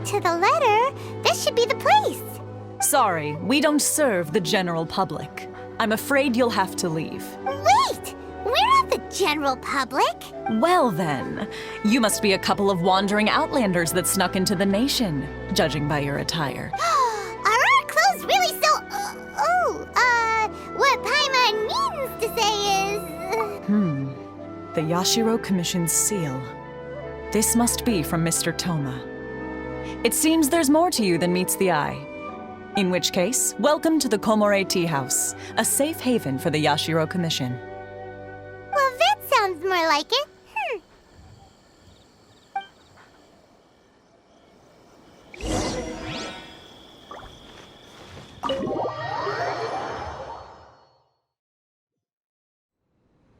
According to the letter, this should be the place. Sorry, we don't serve the general public. I'm afraid you'll have to leave. Wait! We're not the general public. Well then, you must be a couple of wandering outlanders that snuck into the nation, judging by your attire. Are our clothes really so... what Paimon means to say is... The Yashiro Commission's seal. This must be from Mr. Toma. It seems there's more to you than meets the eye. In which case, welcome to the Komore Tea House, a safe haven for the Yashiro Commission. Well, that sounds more like it.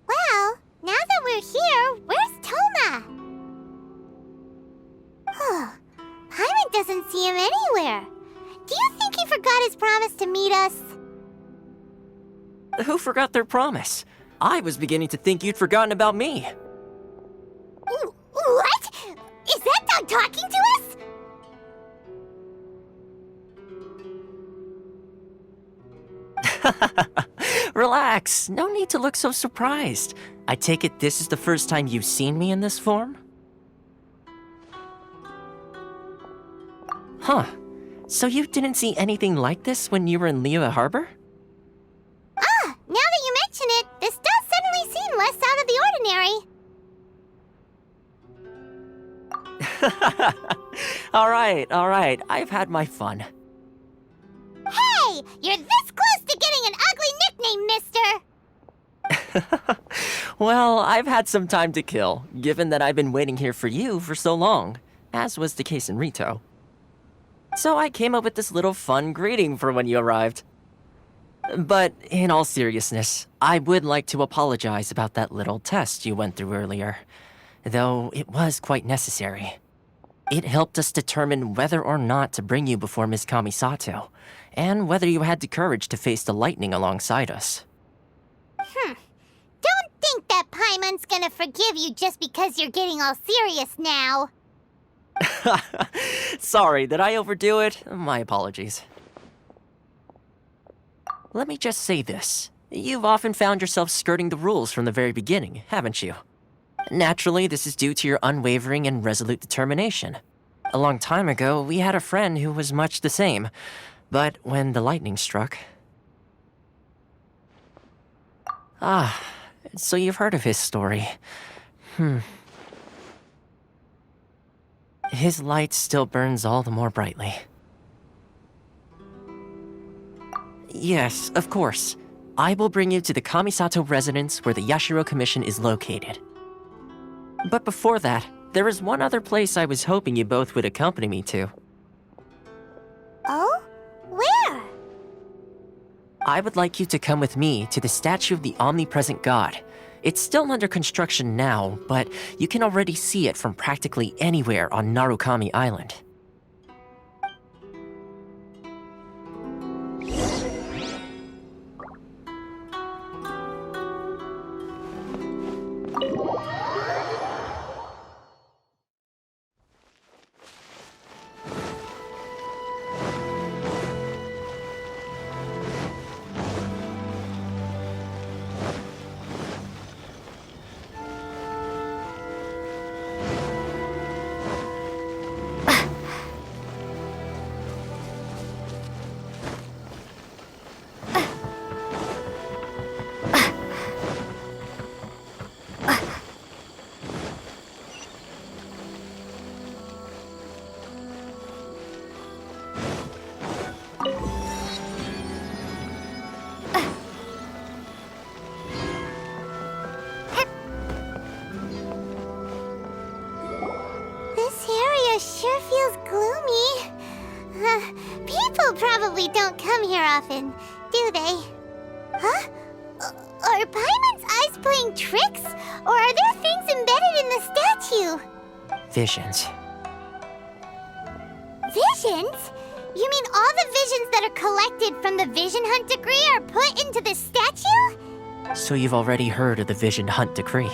Well, now that we're here, where's Toma? Paimon doesn't see him anywhere. Do you think he forgot his promise to meet us? Who forgot their promise? I was beginning to think you'd forgotten about me. What? Is that dog talking to us? Relax, no need to look so surprised. I take it this is the first time you've seen me in this form? Huh. So you didn't see anything like this when you were in Liyue Harbor? Now that you mention it, this does suddenly seem less out of the ordinary. All right. I've had my fun. Hey! You're this close to getting an ugly nickname, mister! Well, I've had some time to kill, given that I've been waiting here for you for so long, as was the case in Rito. So I came up with this little fun greeting for when you arrived. But in all seriousness, I would like to apologize about that little test you went through earlier, though it was quite necessary. It helped us determine whether or not to bring you before Miss Kamisato, and whether you had the courage to face the lightning alongside us. Don't think that Paimon's gonna forgive you just because you're getting all serious now. Sorry, did I overdo it? My apologies. Let me just say this. You've often found yourself skirting the rules from the very beginning, haven't you? Naturally, this is due to your unwavering and resolute determination. A long time ago, we had a friend who was much the same, but when the lightning struck... so you've heard of his story. His light still burns all the more brightly. Yes, of course. I will bring you to the Kamisato residence where the Yashiro Commission is located. But before that, there is one other place I was hoping you both would accompany me to. Oh? Where? I would like you to come with me to the statue of the omnipresent god. It's still under construction now, but you can already see it from practically anywhere on Narukami Island. Sure feels gloomy. People probably don't come here often, do they? Huh? Are Paimon's eyes playing tricks? Or are there things embedded in the statue? Visions. Visions? You mean all the visions that are collected from the Vision Hunt Decree are put into this statue? So you've already heard of the Vision Hunt Decree.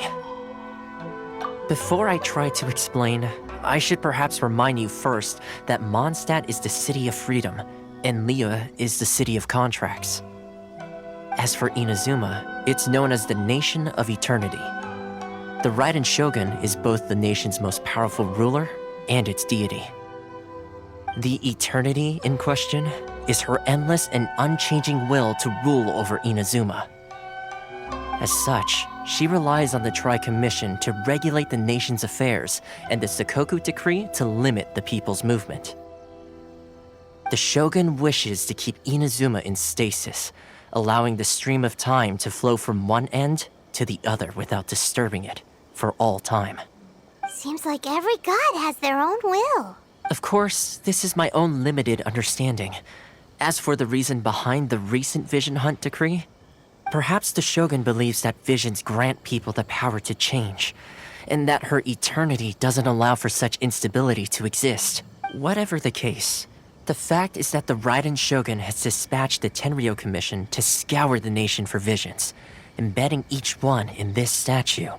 Before I try to explain, I should perhaps remind you first that Mondstadt is the city of freedom, and Liyue is the city of contracts. As for Inazuma, it's known as the Nation of Eternity. The Raiden Shogun is both the nation's most powerful ruler and its deity. The eternity in question is her endless and unchanging will to rule over Inazuma. As such, she relies on the Tri-Commission to regulate the nation's affairs and the Sakoku Decree to limit the people's movement. The Shogun wishes to keep Inazuma in stasis, allowing the stream of time to flow from one end to the other without disturbing it for all time. Seems like every god has their own will. Of course, this is my own limited understanding. As for the reason behind the recent Vision Hunt decree, perhaps the Shogun believes that visions grant people the power to change, and that her eternity doesn't allow for such instability to exist. Whatever the case, the fact is that the Raiden Shogun has dispatched the Tenryou Commission to scour the nation for visions, embedding each one in this statue.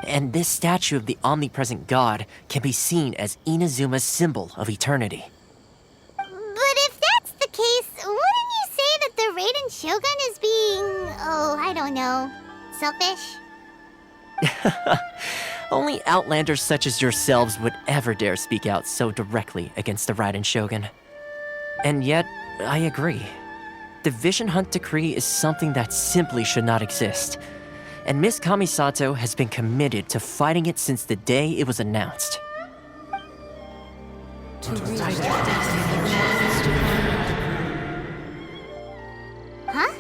And this statue of the omnipresent god can be seen as Inazuma's symbol of eternity. But if that's the case, wouldn't you say that the Raiden Shogun is being, I don't know, selfish? Only outlanders such as yourselves would ever dare speak out so directly against the Raiden Shogun. And yet, I agree. The Vision Hunt decree is something that simply should not exist. And Miss Kamisato has been committed to fighting it since the day it was announced. Huh?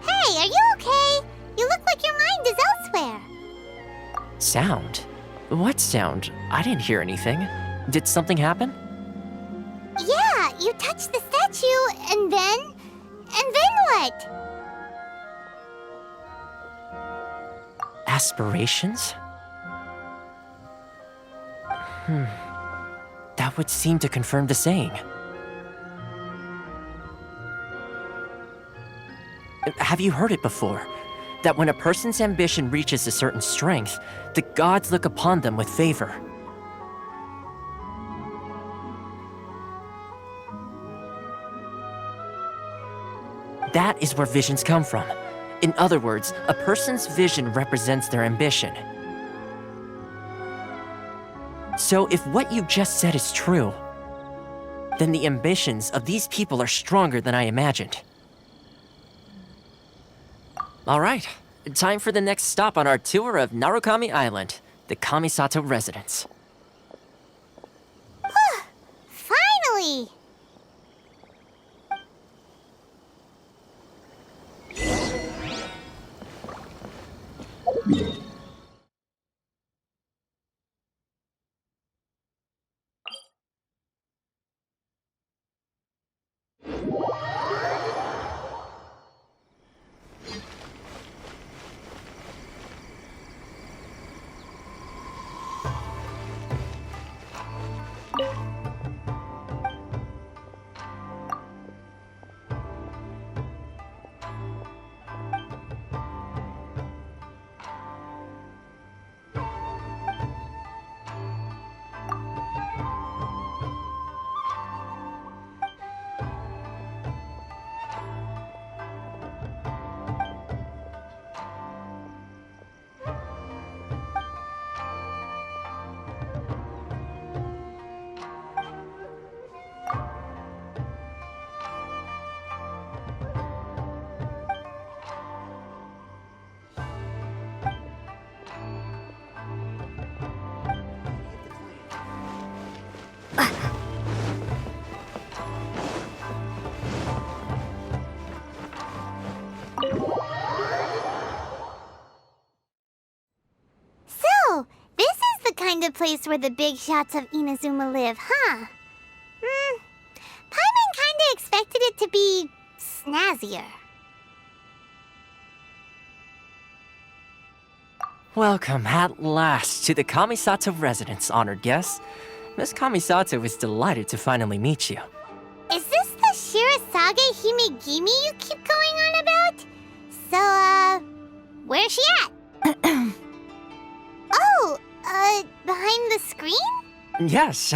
Hey, are you okay? You look like your mind is elsewhere. Sound? What sound? I didn't hear anything. Did something happen? Yeah, you touched the statue, and then what? Aspirations? That would seem to confirm the saying. Have you heard it before? That when a person's ambition reaches a certain strength, the gods look upon them with favor. That is where visions come from. In other words, a person's vision represents their ambition. So if what you just said is true, then the ambitions of these people are stronger than I imagined. All right, time for the next stop on our tour of Narukami Island, the Kamisato residence. Finally! So, this is the kind of place where the big shots of Inazuma live, huh? Paimon kinda expected it to be snazzier. Welcome at last to the Kamisato residence, honored guests. Miss Kamisato is delighted to finally meet you. Is this the Shirasagi Himegini you keep going on about? So, where's she at? Oh, behind the screen? Yes.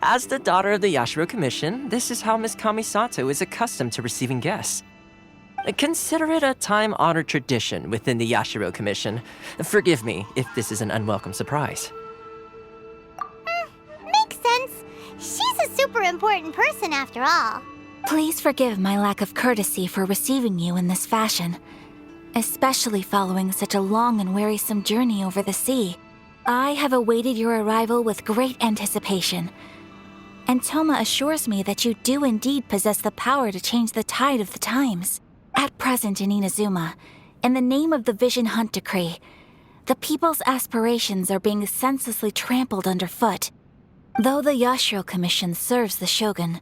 As the daughter of the Yashiro Commission, this is how Miss Kamisato is accustomed to receiving guests. Consider it a time-honored tradition within the Yashiro Commission. Forgive me if this is an unwelcome surprise. Makes sense. She's a super important person after all. Please forgive my lack of courtesy for receiving you in this fashion, especially following such a long and wearisome journey over the sea. I have awaited your arrival with great anticipation, and Toma assures me that you do indeed possess the power to change the tide of the times. At present in Inazuma, in the name of the Vision Hunt Decree, the people's aspirations are being senselessly trampled underfoot. Though the Yashiro Commission serves the Shogun,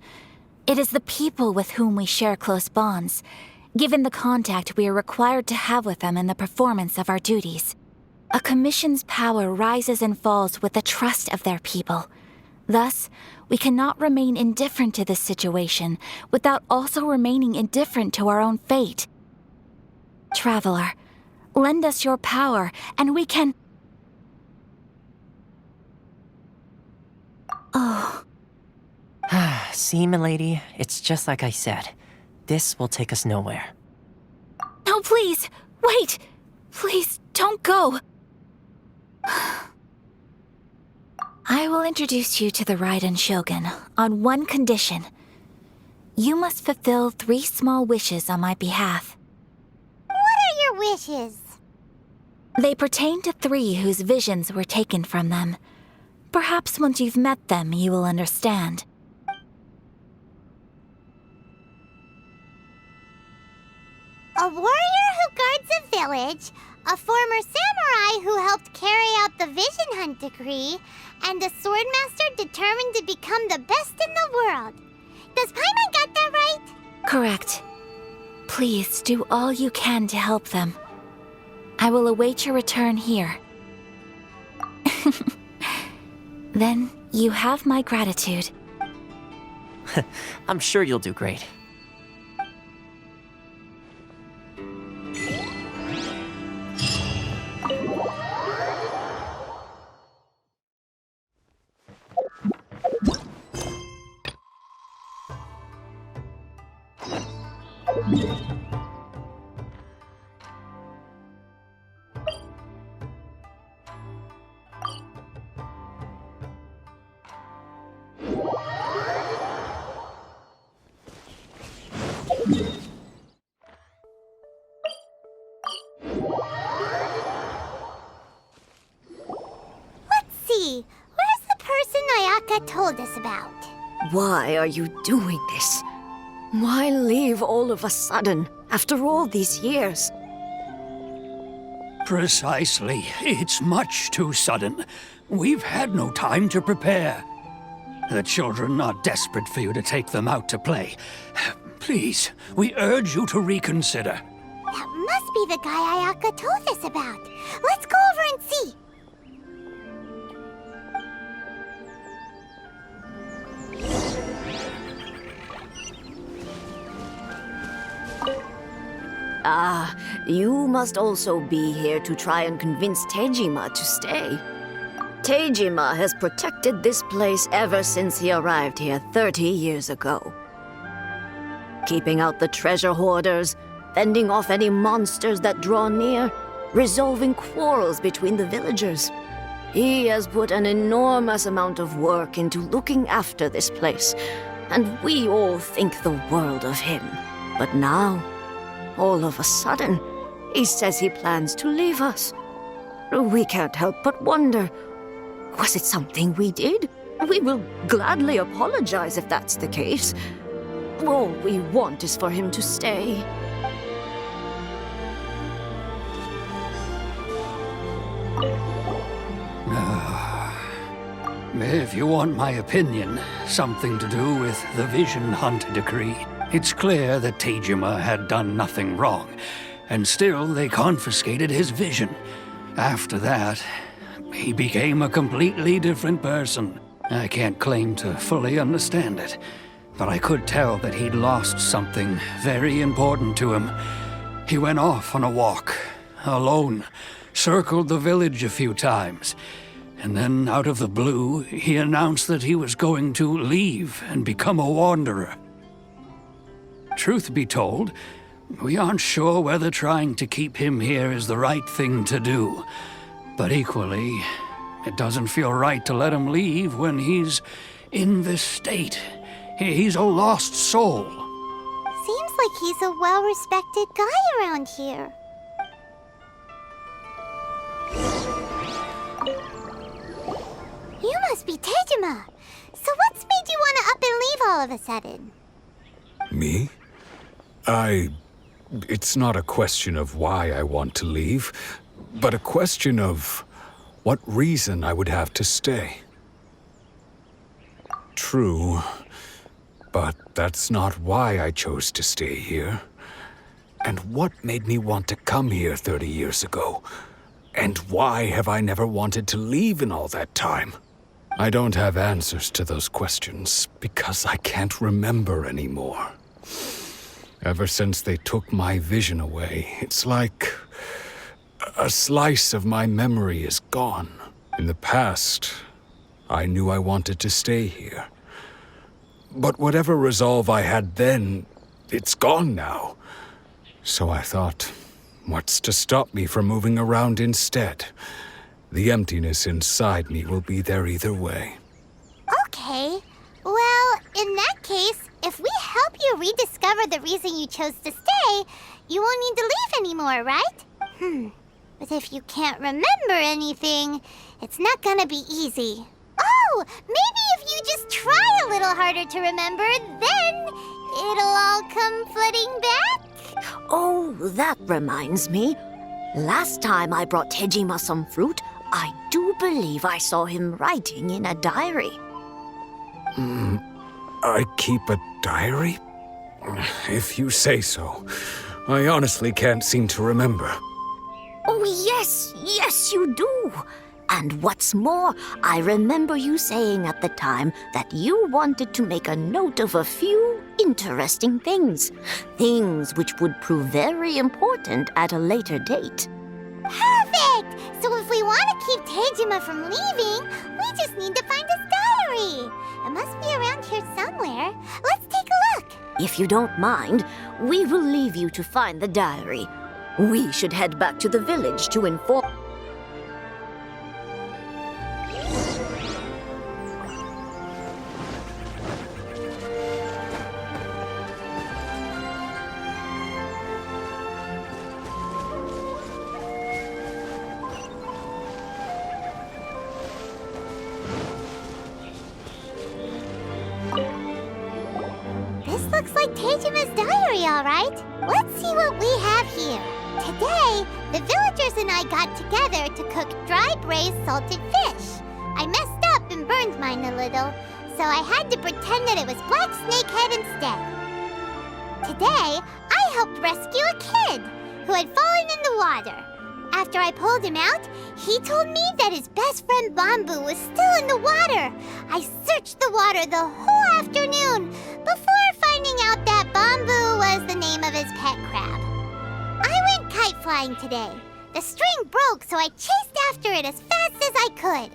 it is the people with whom we share close bonds, given the contact we are required to have with them in the performance of our duties. A commission's power rises and falls with the trust of their people. Thus, we cannot remain indifferent to this situation without also remaining indifferent to our own fate. Traveler, lend us your power, and we can... Oh. See, milady, it's just like I said. This will take us nowhere. No, please! Wait! Please, don't go! I will introduce you to the Raiden Shogun on one condition. You must fulfill 3 small wishes on my behalf. What are your wishes? They pertain to 3 whose visions were taken from them. Perhaps once you've met them, you will understand. A warrior who guards a village, a former samurai who helped carry out the Vision Hunt Decree, and a swordmaster determined to become the best in the world. Does Paimon get that right? Correct. Please do all you can to help them. I will await your return here. Then you have my gratitude. I'm sure you'll do great. Where's the person Ayaka told us about? Why are you doing this? Why leave all of a sudden, after all these years? Precisely. It's much too sudden. We've had no time to prepare. The children are desperate for you to take them out to play. Please, we urge you to reconsider. That must be the guy Ayaka told us about. Let's go over and see. Ah, you must also be here to try and convince Tejima to stay. Tejima has protected this place ever since he arrived here 30 years ago. Keeping out the treasure hoarders, fending off any monsters that draw near, resolving quarrels between the villagers. He has put an enormous amount of work into looking after this place, and we all think the world of him. But now, all of a sudden, he says he plans to leave us. We can't help but wonder, was it something we did? We will gladly apologize if that's the case. All we want is for him to stay. If you want my opinion, something to do with the Vision Hunt Decree, it's clear that Tejima had done nothing wrong, and still they confiscated his vision. After that, he became a completely different person. I can't claim to fully understand it, but I could tell that he'd lost something very important to him. He went off on a walk, alone, circled the village a few times, And then, out of the blue, he announced that he was going to leave and become a wanderer. Truth be told, we aren't sure whether trying to keep him here is the right thing to do. But equally, it doesn't feel right to let him leave when he's in this state. He's a lost soul. Seems like he's a well-respected guy around here. You must be Tejima. So what's made you want to up and leave all of a sudden? Me? It's not a question of why I want to leave, but a question of what reason I would have to stay. True, but that's not why I chose to stay here. And what made me want to come here 30 years ago? And why have I never wanted to leave in all that time? I don't have answers to those questions because I can't remember anymore. Ever since they took my vision away, it's like a slice of my memory is gone. In the past, I knew I wanted to stay here. But whatever resolve I had then, it's gone now. So I thought, what's to stop me from moving around instead? The emptiness inside me will be there either way. Okay. Well, in that case, if we help you rediscover the reason you chose to stay, you won't need to leave anymore, right? But if you can't remember anything, it's not gonna be easy. Oh, maybe if you just try a little harder to remember, then it'll all come flooding back? Oh, that reminds me. Last time I brought Tejima some fruit, I do believe I saw him writing in a diary. I keep a diary? If you say so. I honestly can't seem to remember. Oh, yes, you do. And what's more, I remember you saying at the time that you wanted to make a note of a few interesting things. Things which would prove very important at a later date. Perfect! So if we want to keep Tejima from leaving, we just need to find his diary. It must be around here somewhere. Let's take a look. If you don't mind, we will leave you to find the diary. We should head back to the village to inform... This looks like Tejima's diary, all right. Let's see what we have here. Today, the villagers and I got together to cook dry braised salted fish. I messed up and burned mine a little, so I had to pretend that it was black snakehead instead. Today, I helped rescue a kid who had fallen in the water. After I pulled him out, he told me that his best friend Bamboo was still in the water. I searched the water the whole afternoon before finding out that Bamboo was the name of his pet crab. I went kite flying today. The string broke, so I chased after it as fast as I could.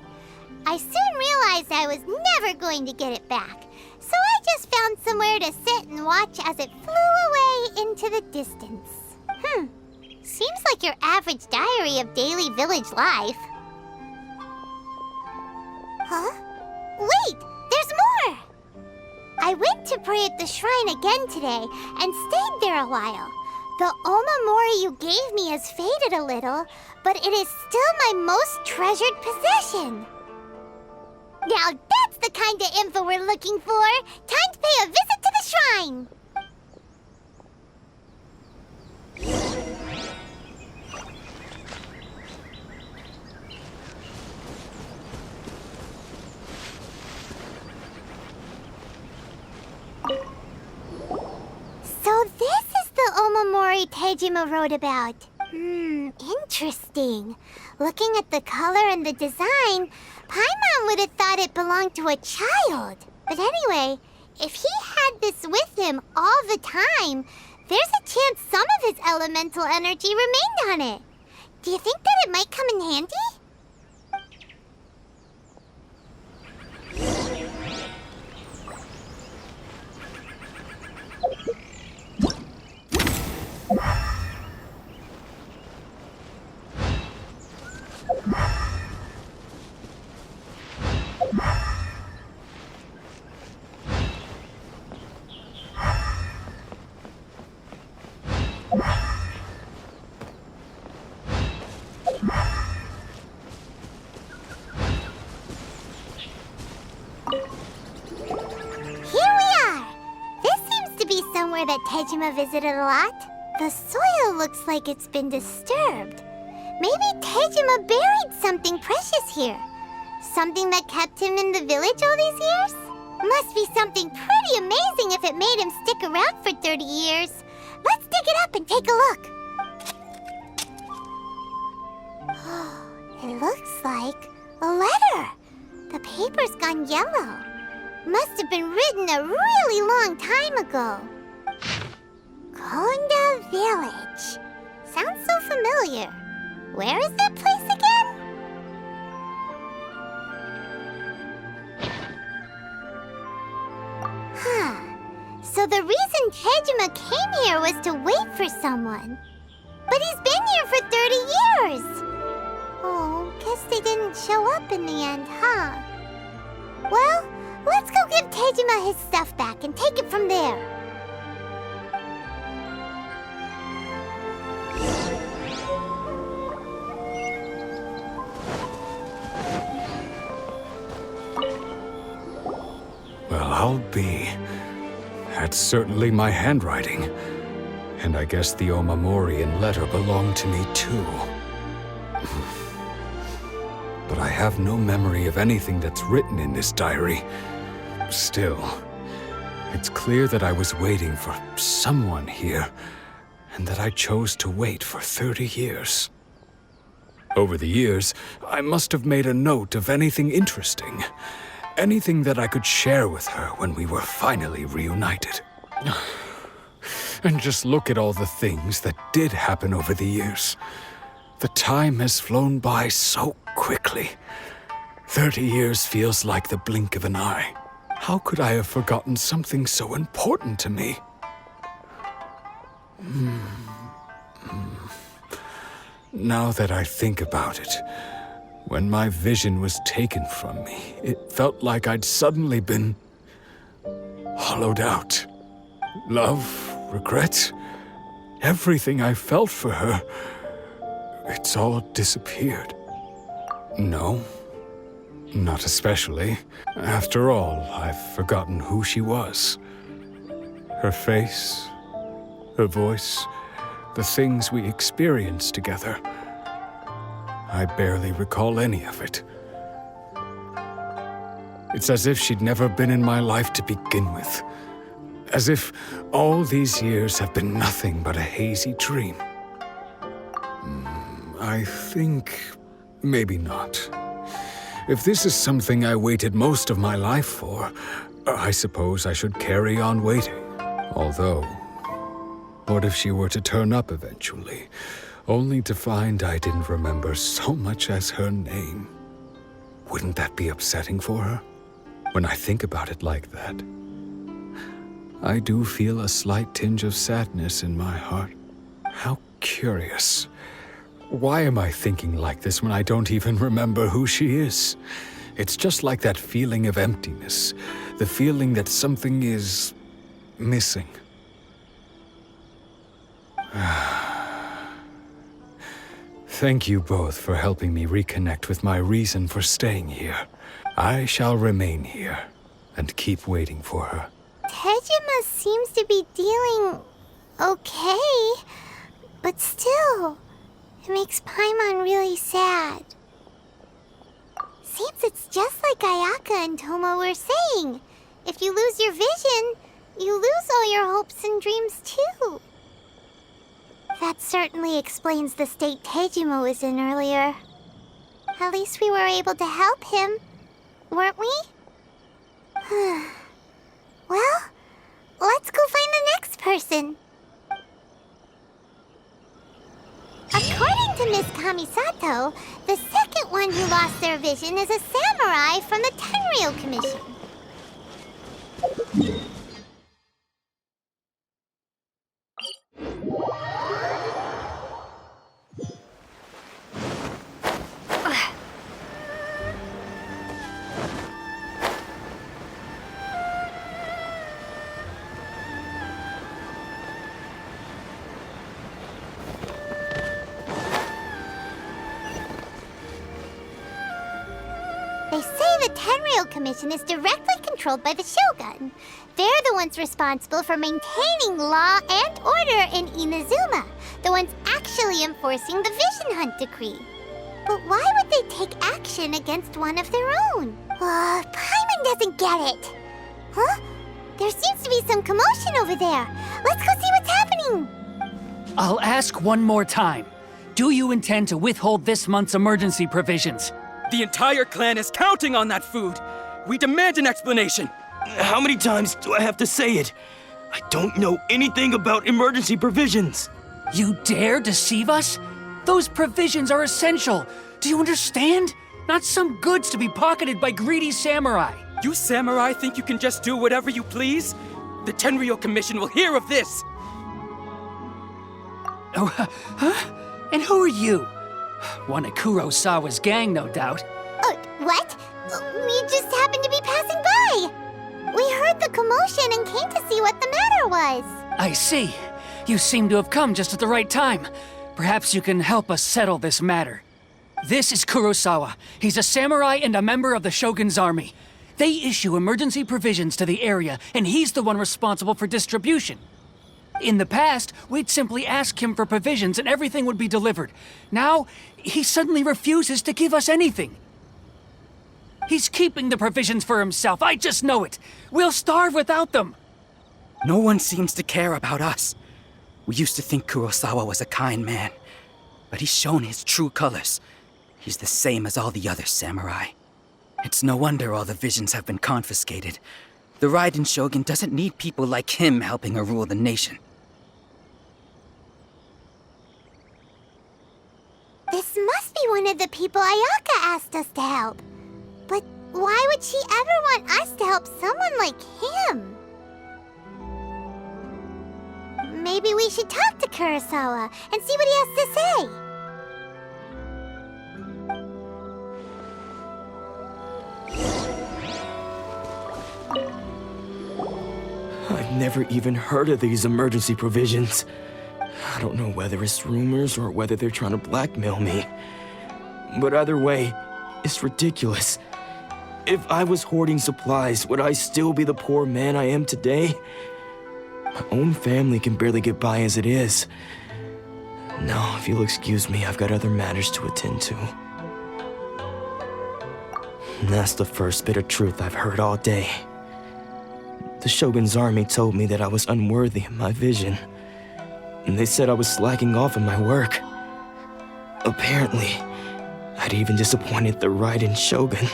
I soon realized I was never going to get it back, so I just found somewhere to sit and watch as it flew away into the distance. Seems like your average diary of daily village life. Huh? Wait, there's more! I went to pray at the shrine again today and stayed there a while. The omamori you gave me has faded a little, but it is still my most treasured possession. Now that's the kind of info we're looking for. Time to pay a visit to the shrine. So this is the omamori Tejima wrote about. Interesting. Looking at the color and the design, Paimon would have thought it belonged to a child. But anyway, if he had this with him all the time, there's a chance some of his elemental energy remained on it. Do you think that it might come in handy? somewhere that Tejima visited a lot. The soil looks like it's been disturbed. Maybe Tejima buried something precious here. Something that kept him in the village all these years? Must be something pretty amazing if it made him stick around for 30 years. Let's dig it up and take a look. It looks like a letter. The paper's gone yellow. Must have been written a really long time ago. Konda Village. Sounds so familiar. Where is that place again? So the reason Tejima came here was to wait for someone. But he's been here for 30 years. Oh, guess they didn't show up in the end, huh? Well, let's go give Tejima his stuff back and take it from there. Well, I'll be. That's certainly my handwriting. And I guess the Omamorian letter belonged to me too. But I have no memory of anything that's written in this diary. Still, it's clear that I was waiting for someone here, and that I chose to wait for 30 years. Over the years, I must have made a note of anything interesting. Anything that I could share with her when we were finally reunited. And just look at all the things that did happen over the years. The time has flown by so quickly. 30 years feels like the blink of an eye. How could I have forgotten something so important to me? Now that I think about it, when my vision was taken from me, it felt like I'd suddenly been hollowed out. Love, regret, everything I felt for her, it's all disappeared. No, not especially. After all, I've forgotten who she was. Her face, her voice, the things we experienced together. I barely recall any of it. It's as if she'd never been in my life to begin with. As if all these years have been nothing but a hazy dream. I think maybe not. If this is something I waited most of my life for, I suppose I should carry on waiting. Although, what if she were to turn up eventually, only to find I didn't remember so much as her name? Wouldn't that be upsetting for her? When I think about it like that, I do feel a slight tinge of sadness in my heart. How curious. Why am I thinking like this when I don't even remember who she is? It's just like that feeling of emptiness, the feeling that something is missing. Thank you both for helping me reconnect with my reason for staying here. I shall remain here and keep waiting for her. Tejima seems to be dealing okay, but still, it makes Paimon really sad. Seems it's just like Ayaka and Toma were saying. If you lose your vision, you lose all your hopes and dreams too. That certainly explains the state Tejima was in earlier. At least we were able to help him, weren't we? Well, let's go find the next person. According to Miss Kamisato, the second one who lost their vision is a samurai from the Tenryou Commission. They say the Tenryou Commission is directly controlled by the Shogun. They're the ones responsible for maintaining law and order in Inazuma, the ones actually enforcing the Vision Hunt decree. But why would they take action against one of their own? Paimon doesn't get it. Huh? There seems to be some commotion over there. Let's go see what's happening. I'll ask one more time. Do you intend to withhold this month's emergency provisions? The entire clan is counting on that food. We demand an explanation. How many times do I have to say it? I don't know anything about emergency provisions. You dare deceive us? Those provisions are essential. Do you understand? Not some goods to be pocketed by greedy samurai. You samurai think you can just do whatever you please? The Tenryou Commission will hear of this. Oh, huh? And who are you? One of Kurosawa's gang, no doubt. What? We just happened to be passing by. We heard the commotion and came to see what the matter was. I see. You seem to have come just at the right time. Perhaps you can help us settle this matter. This is Kurosawa. He's a samurai and a member of the Shogun's army. They issue emergency provisions to the area, and he's the one responsible for distribution. In the past, we'd simply ask him for provisions and everything would be delivered. Now, he suddenly refuses to give us anything. He's keeping the provisions for himself, I just know it. We'll starve without them. No one seems to care about us. We used to think Kurosawa was a kind man, but he's shown his true colors. He's the same as all the other samurai. It's no wonder all the visions have been confiscated. The Raiden Shogun doesn't need people like him helping her rule the nation. This must be one of the people Ayaka asked us to help. But why would she ever want us to help someone like him? Maybe we should talk to Kurosawa and see what he has to say. I've never even heard of these emergency provisions. I don't know whether it's rumors or whether they're trying to blackmail me. But either way, it's ridiculous. If I was hoarding supplies, would I still be the poor man I am today? My own family can barely get by as it is. No, if you'll excuse me, I've got other matters to attend to. And that's the first bit of truth I've heard all day. The Shogun's army told me that I was unworthy of my vision. And they said I was slacking off in my work. Apparently, I'd even disappointed the Raiden Shogun.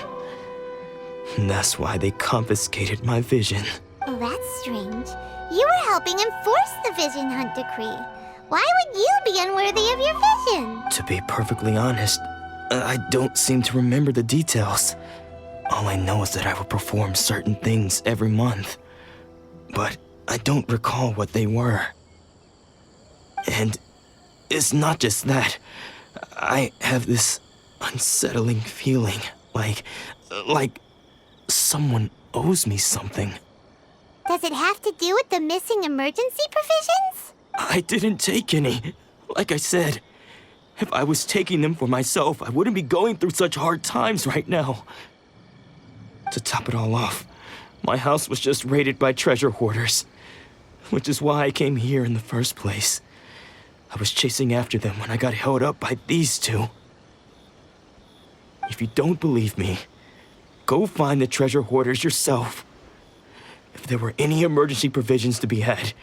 And that's why they confiscated my vision. Oh, that's strange. You were helping enforce the Vision Hunt decree. Why would you be unworthy of your vision? To be perfectly honest, I don't seem to remember the details. All I know is that I would perform certain things every month. But I don't recall what they were. And it's not just that. I have this unsettling feeling, like someone owes me something. Does it have to do with the missing emergency provisions? I didn't take any. Like I said, if I was taking them for myself, I wouldn't be going through such hard times right now. To top it all off, my house was just raided by treasure hoarders, which is why I came here in the first place. I was chasing after them when I got held up by these two. If you don't believe me, go find the treasure hoarders yourself. If there were any emergency provisions to be had,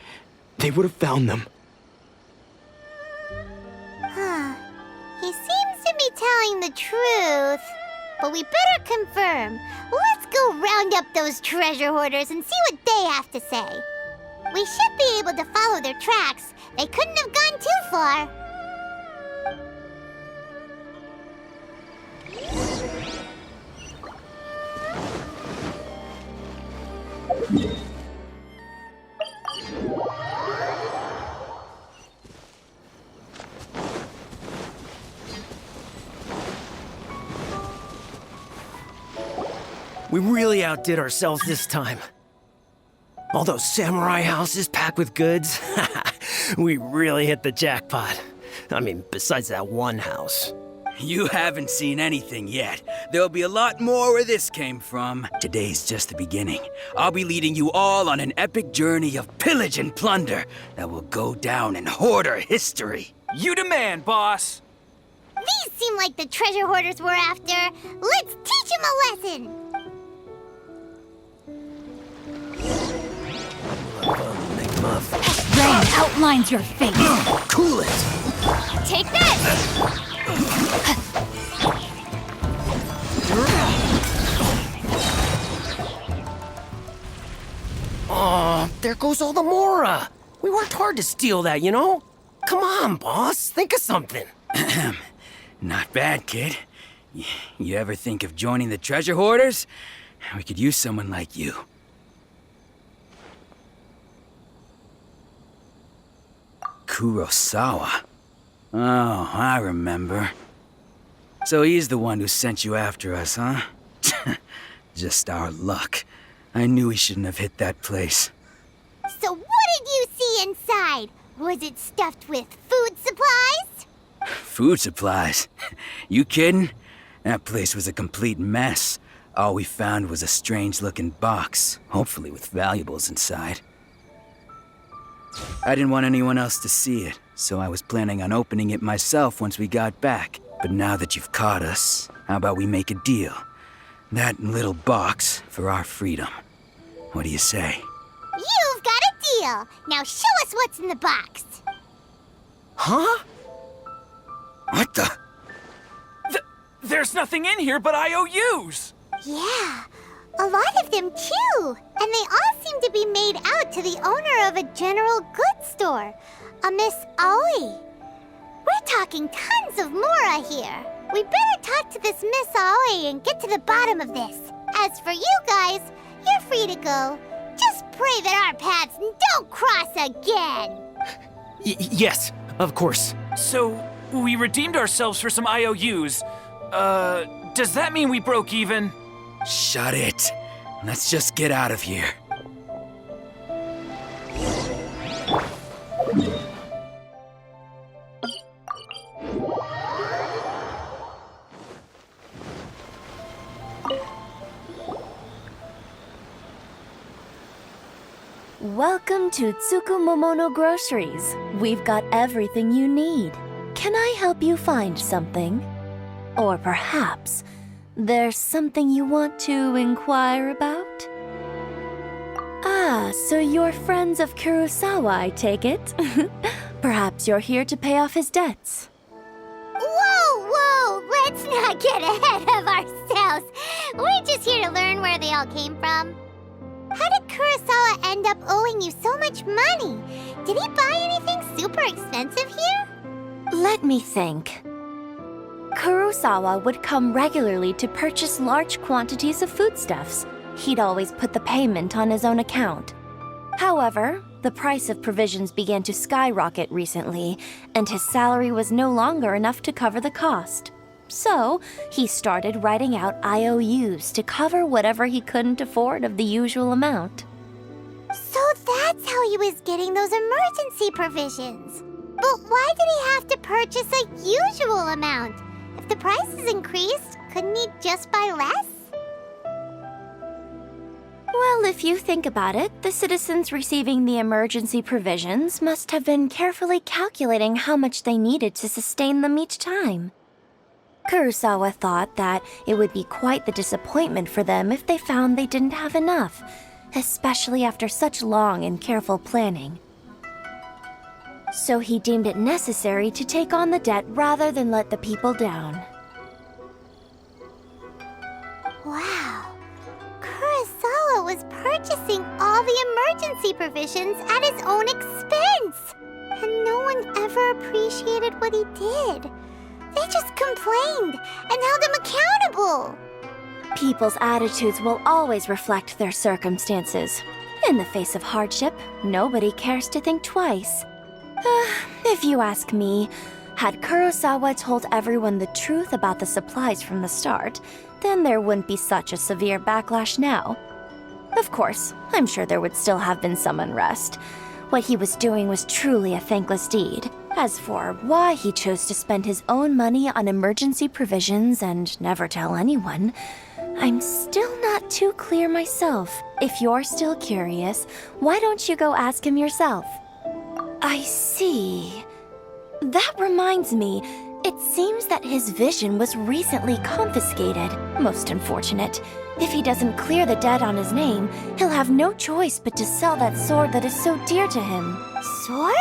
they would have found them. He seems to be telling the truth. But we better confirm. Let's go round up those treasure hoarders and see what they have to say. We should be able to follow their tracks. They couldn't have gone too far. We really outdid ourselves this time. All those samurai houses packed with goods, we really hit the jackpot. I mean, besides that one house. You haven't seen anything yet. There'll be a lot more where this came from. Today's just the beginning. I'll be leading you all on an epic journey of pillage and plunder that will go down in Hoarder history. You demand, boss! These seem like the treasure hoarders we're after. Let's teach them a lesson! Rain outlines your face. Cool it! Take this! Aw, there goes all the Mora. We worked hard to steal that, you know? Come on, boss. Think of something. Not bad, kid. You ever think of joining the treasure hoarders? We could use someone like you. Kurosawa. Oh, I remember. So he's the one who sent you after us, huh? Just our luck. I knew he shouldn't have hit that place. So what did you see inside? Was it stuffed with food supplies? Food supplies? You kidding? That place was a complete mess. All we found was a strange-looking box, hopefully with valuables inside. I didn't want anyone else to see it, so I was planning on opening it myself once we got back. But now that you've caught us, how about we make a deal? That little box for our freedom. What do you say? You've got a deal. Now show us what's in the box. Huh? What the? There's nothing in here but IOUs! Yeah, a lot of them too. And they all seem to be made out to the owner of a general goods store, a Miss Aoi. We're talking tons of Mora here. We better talk to this Miss Aoi and get to the bottom of this. As for you guys, you're free to go. Just pray that our paths don't cross again. Yes, of course. So, we redeemed ourselves for some IOUs. Does that mean we broke even? Shut it. Let's just get out of here. Welcome to Tsukumomono Groceries. We've got everything you need. Can I help you find something? Or perhaps there's something you want to inquire about? Ah, so you're friends of Kurosawa, I take it? Perhaps you're here to pay off his debts. Whoa, let's not get ahead of ourselves. We're just here to learn where they all came from. How did Kurosawa end up owing you so much money? Did he buy anything super expensive here? Let me think. Kurosawa would come regularly to purchase large quantities of foodstuffs. He'd always put the payment on his own account. However, the price of provisions began to skyrocket recently, and his salary was no longer enough to cover the cost. So, he started writing out IOUs to cover whatever he couldn't afford of the usual amount. So that's how he was getting those emergency provisions. But why did he have to purchase a usual amount? If the prices increased, couldn't he just buy less? Well, if you think about it, the citizens receiving the emergency provisions must have been carefully calculating how much they needed to sustain them each time. Kurosawa thought that it would be quite the disappointment for them if they found they didn't have enough, especially after such long and careful planning. So he deemed it necessary to take on the debt rather than let the people down. Wow. Kurosawa was purchasing all the emergency provisions at his own expense. And no one ever appreciated what he did. They just complained and held him accountable. People's attitudes will always reflect their circumstances. In the face of hardship, nobody cares to think twice. If you ask me, had Kurosawa told everyone the truth about the supplies from the start, then there wouldn't be such a severe backlash now. Of course, I'm sure there would still have been some unrest. What he was doing was truly a thankless deed, As for why he chose to spend his own money on emergency provisions and never tell anyone, I'm still not too clear myself. If you're still curious, why don't you go ask him yourself? I see. That reminds me, it seems that his vision was recently confiscated. Most unfortunate. If he doesn't clear the debt on his name, he'll have no choice but to sell that sword that is so dear to him. Sword?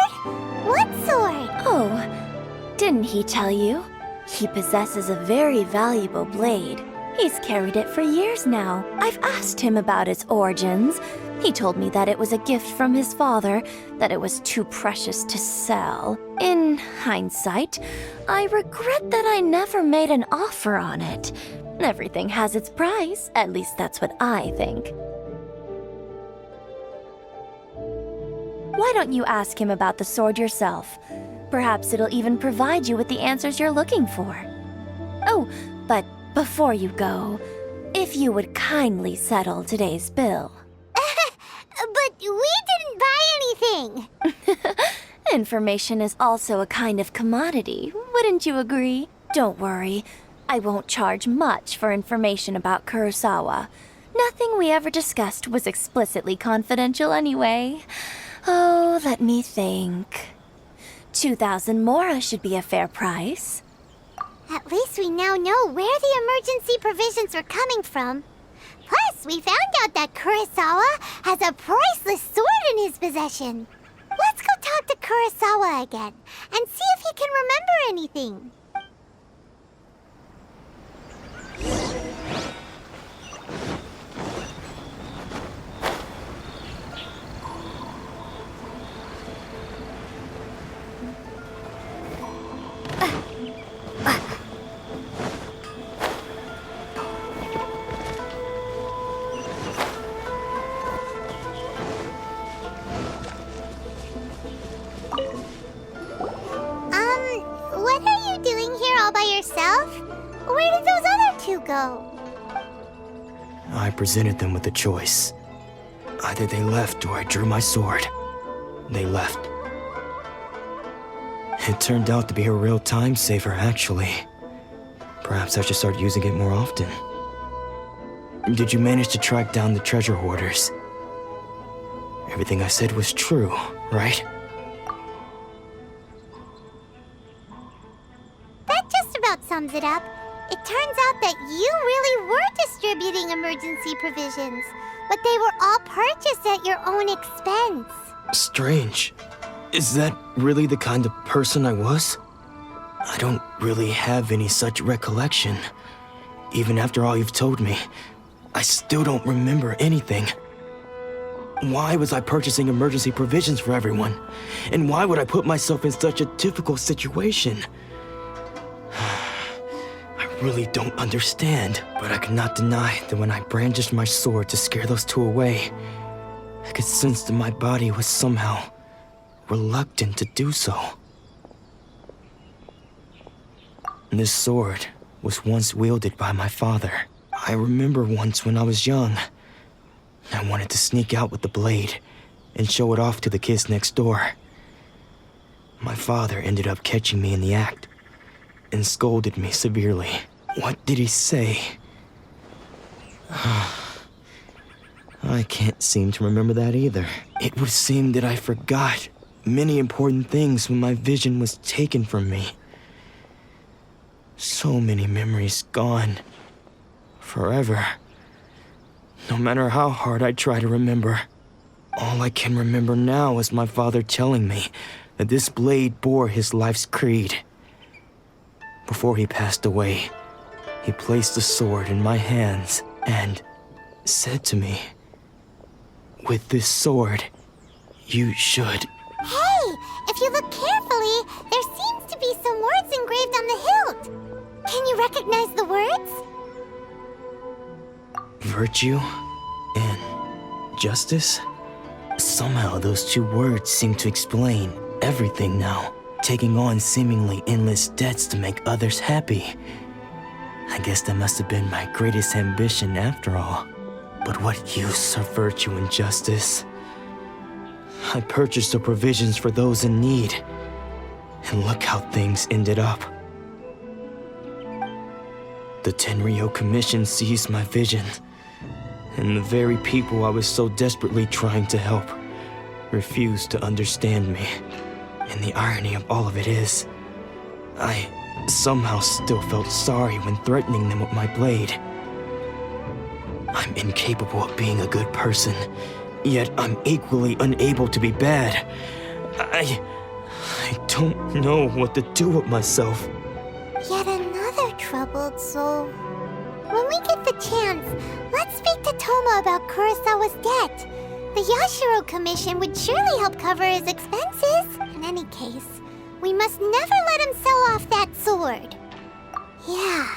What sword? Oh, didn't he tell you? He possesses a very valuable blade. He's carried it for years now. I've asked him about its origins. He told me that it was a gift from his father, that it was too precious to sell. In hindsight, I regret that I never made an offer on it. Everything has its price, at least that's what I think. Why don't you ask him about the sword yourself? Perhaps it'll even provide you with the answers you're looking for. Oh, but before you go, if you would kindly settle today's bill. But we didn't buy anything! Information is also a kind of commodity, wouldn't you agree? Don't worry, I won't charge much for information about Kurosawa. Nothing we ever discussed was explicitly confidential anyway. Oh, let me think. 2,000 mora should be a fair price. At least we now know where the emergency provisions are coming from. Plus, we found out that Kurosawa has a priceless sword in his possession. Let's go talk to Kurosawa again and see if he can remember anything. What are you doing here all by yourself? Where did those other two go? I presented them with a choice. Either they left or I drew my sword. They left. It turned out to be a real time saver, actually. Perhaps I should start using it more often. Did you manage to track down the treasure hoarders? Everything I said was true, right? That just about sums it up. It turns out that you really were distributing emergency provisions, but they were all purchased at your own expense. Strange. Is that really the kind of person I was? I don't really have any such recollection. Even after all you've told me, I still don't remember anything. Why was I purchasing emergency provisions for everyone? And why would I put myself in such a difficult situation? I really don't understand, but I cannot deny that when I brandished my sword to scare those two away, I could sense that my body was somehow reluctant to do so. This sword was once wielded by my father. I remember once when I was young, I wanted to sneak out with the blade and show it off to the kids next door. My father ended up catching me in the act and scolded me severely. What did he say? I can't seem to remember that either. It would seem that I forgot many important things when my vision was taken from me. So many memories gone. Forever. No matter how hard I try to remember, all I can remember now is my father telling me that this blade bore his life's creed. Before he passed away, he placed the sword in my hands and said to me, "With this sword, you should..." Hey, if you look carefully, there seems to be some words engraved on the hilt. Can you recognize the words? Virtue and justice? Somehow those two words seem to explain everything now. Taking on seemingly endless debts to make others happy. I guess that must have been my greatest ambition after all. But what use are virtue and justice? I purchased the provisions for those in need, And look how things ended up. The Tenryo Commission seized my vision, and the very people I was so desperately trying to help refused to understand me. And the irony of all of it is, I somehow still felt sorry when threatening them with my blade. I'm incapable of being a good person, yet I'm equally unable to be bad. I don't know what to do with myself. Yet another troubled soul. When we get the chance, let's speak to Toma about Kurosawa's debt. The Yashiro Commission would surely help cover his expenses. In any case, we must never let him sell off that sword. Yeah,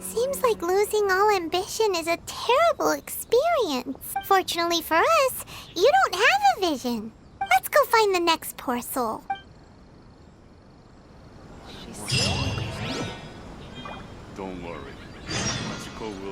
seems like losing all ambition is a terrible experience. Fortunately for us, you don't have a vision. Let's go find the next poor soul. Don't worry. Mitsuko will